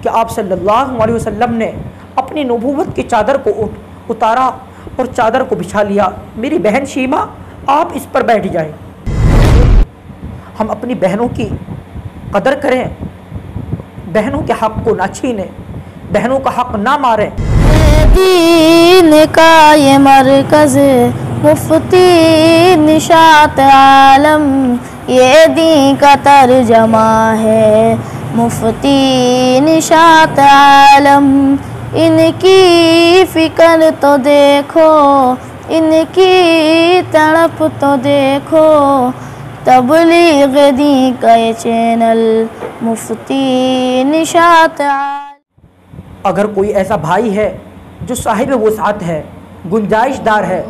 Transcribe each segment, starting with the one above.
کہ آپ صلی اللہ علیہ وسلم نے اپنی نبوت کی چادر کو اتارا اور چادر کو بچھا لیا، میری بہن شیما آپ اس پر بیٹھ جائیں۔ ہم اپنی بہنوں کی قدر کریں، بہنوں کے حق کو نہ چھینیں، بہنوں کا حق نہ ماریں۔ دین کا یہ مرکز مفتی نشاط عالم، یہ دین کا ترجمہ ہے مفتی نشاط عالم۔ ان کی فکر تو دیکھو، ان کی تڑپ تو دیکھو، تبلیغ دین کا یہ چینل مفتی نشاط عالم۔ اگر کوئی ایسا بھائی ہے جو صاحب وسعت ہے، گنجائش دار ہے،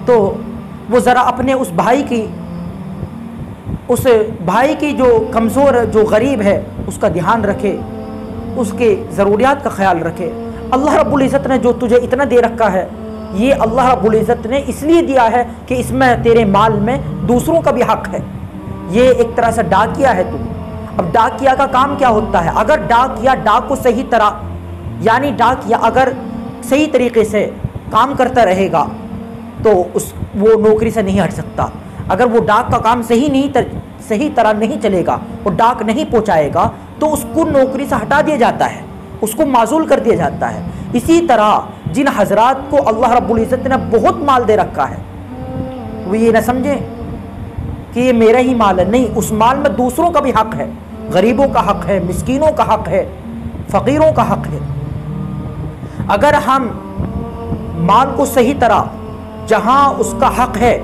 تو وہ ذرا اپنے اس بھائی کی جو کمزور جو غریب ہے اس کا دھیان رکھے، اس کے ضروریات کا خیال رکھے۔ اللہ رب العزت نے جو تجھے اتنا دے رکھا ہے، یہ اللہ رب العزت نے اس لیے دیا ہے کہ اس میں تیرے مال میں دوسروں کا بھی حق ہے۔ یہ ایک طرح سے ڈاکیا ہے تو۔ اب ڈاکیا کا کام کیا ہوتا ہے؟ اگر ڈاک کو صحیح طرح، یعنی ڈاکیا اگر صحیح طریقے سے کام کرتا رہے گا تو وہ نوکری سے نہیں ہٹ سکتا۔ اگر وہ ڈاک کا کام صحیح طرح نہیں چلے گا، وہ ڈاک نہیں پہنچائے گا تو اس کو نوکری سے ہٹا دیا جاتا ہے، اس کو معزول کر دیا جاتا ہے۔ اسی طرح جن حضرات کو اللہ رب العزت نے بہت مال دے رکھا ہے، وہ یہ نہ سمجھیں کہ یہ میرا ہی مال ہے، نہیں، اس مال میں دوسروں کا بھی حق ہے، غریبوں کا حق ہے، مسکینوں کا حق ہے، فقیروں کا حق ہے۔ اگر ہم مال کو صحیح طرح جہاں اس کا حق ہے،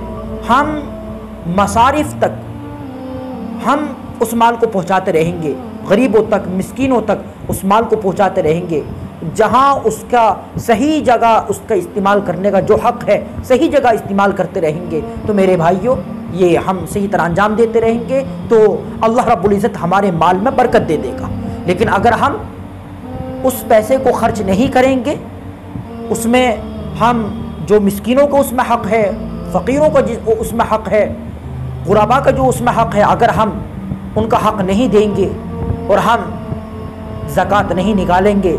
ہم مصارف تک ہم اس مال کو پہنچاتے رہیں گے، غریبوں تک، مسکینوں تک اس مال کو پہنچاتے رہیں گے، جہاں اس کا صحیح جگہ اس کا استعمال کرنے کا جو حق ہے صحیح جگہ استعمال کرتے رہیں گے، تو میرے بھائیوں یہ ہم صحیح طرح انجام دیتے رہیں گے تو اللہ رب العزت ہمارے مال میں برکت دے دے گا۔ لیکن اگر ہم اس پیسے کو خرچ نہیں کریں گے، اس میں ہم جو مسکینوں کو اس میں حق ہے، فقیروں کو اس میں حق ہے، غربا کا جو اس میں حق ہے، اگر ہم ان کا حق نہیں دیں گے اور ہم زکوٰۃ نہیں نکالیں گے،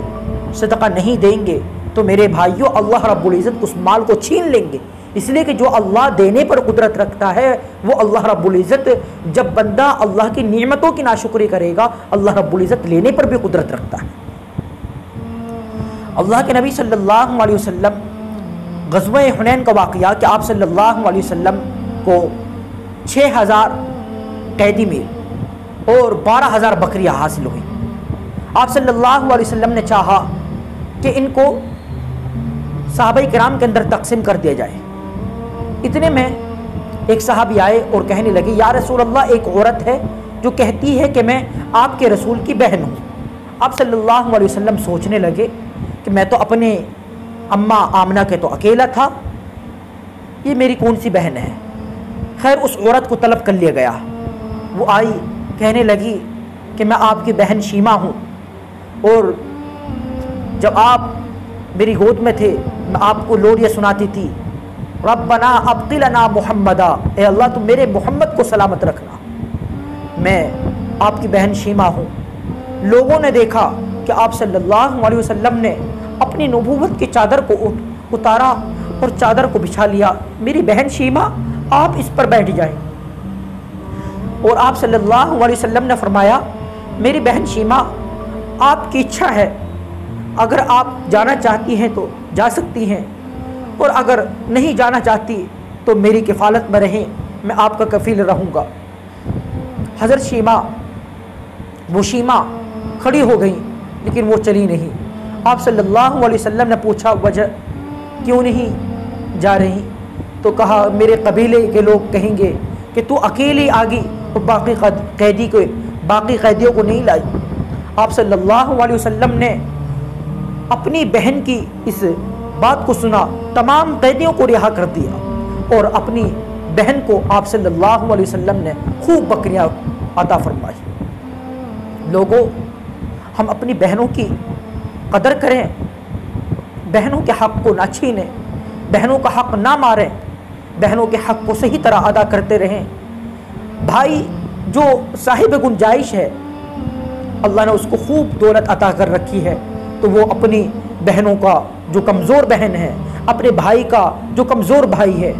صدقہ نہیں دیں گے، تو میرے بھائیوں اللہ رب العزت اس مال کو چھین لیں گے۔ اس لیے کہ جو اللہ دینے پر قدرت رکھتا ہے وہ اللہ رب العزت، جب بندہ اللہ کی نعمتوں کی ناشکری کرے گا، اللہ رب العزت لینے پر بھی قدرت رکھتا ہے۔ اللہ کے نبی صلی اللہ علیہ وسلم، غزوہ حنین کا واقعہ کہ آپ صلی اللہ علیہ وسلم کو 6000 قیدی مل اور 12000 بکریاں حاصل ہوئی۔ آپ صلی اللہ علیہ وسلم نے چاہا کہ ان کو صحابہ کرام کے اندر تقسیم کر دیا جائے۔ اتنے میں ایک صحابی آئے اور کہنے لگے، یا رسول اللہ، ایک عورت ہے جو کہتی ہے کہ میں آپ کے رسول کی بہن ہوں۔ آپ صلی اللہ علیہ وسلم سوچنے لگے کہ میں تو اپنے اماں آمنہ کے تو اکیلا تھا، یہ میری کون سی بہن ہے؟ خیر اس عورت کو طلب کر لیا گیا۔ وہ آئی، کہنے لگی کہ میں آپ کی بہن شیما ہوں، اور جب آپ میری گود میں تھے میں آپ کو لوریاں سناتی تھی، ربنا ابقی لنا محمدا، اے اللہ تم میرے محمد کو سلامت رکھنا، میں آپ کی بہن شیما ہوں۔ لوگوں نے دیکھا کہ آپ صلی اللہ علیہ وسلم نے اپنی نبوت کی چادر کو اتارا اور چادر کو بچھا لیا، میری بہن شیما آپ اس پر بیٹھ جائیں۔ اور آپ صلی اللہ علیہ وسلم نے فرمایا، میری بہن شیما آپ کی اچھا ہے، اگر آپ جانا چاہتی ہیں تو جا سکتی ہیں، اور اگر نہیں جانا چاہتی تو میری کفالت میں رہیں، میں آپ کا کفیل رہوں گا۔ حضرت شیما کھڑی ہو گئی لیکن وہ چلی نہیں۔ آپ صلی اللہ علیہ وسلم نے پوچھا وجہ کیوں نہیں جا رہی؟ تو کہا میرے قبیلے کے لوگ کہیں گے کہ تو اکیلی آگی اور باقی قیدیوں کو نہیں لائی۔ آپ صلی اللہ علیہ وسلم نے اپنی بہن کی اس بات کو سنا، تمام قیدیوں کو رہا کر دیا اور اپنی بہن کو آپ صلی اللہ علیہ وسلم نے خوب بکریاں عطا فرمائی۔ لوگوں، ہم اپنی بہنوں کی قدر کریں، بہنوں کے حق کو نہ چھینیں، بہنوں کا حق نہ ماریں، بہنوں کے حق کو صحیح طرح ادا کرتے رہیں۔ بھائی جو صاحب گنجائش ہے اللہ نے اس کو خوب دولت عطا کر رکھی ہے تو وہ اپنی بہنوں کا جو کمزور بہن ہے، اپنے بھائی کا جو کمزور بھائی ہے،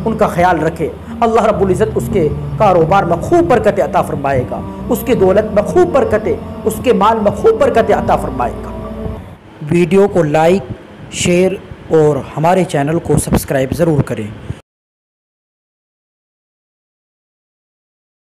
ان کا خیال رکھے۔ اللہ رب العزت اس کے کاروبار میں خوب برکت عطا فرمائے گا، اس کی دولت میں خوب برکتیں، اس کے مال میں خوب برکت عطا فرمائے گا۔ ویڈیو کو لائک، شیئر اور ہمارے چینل کو سبسکرائب ضرور کریں۔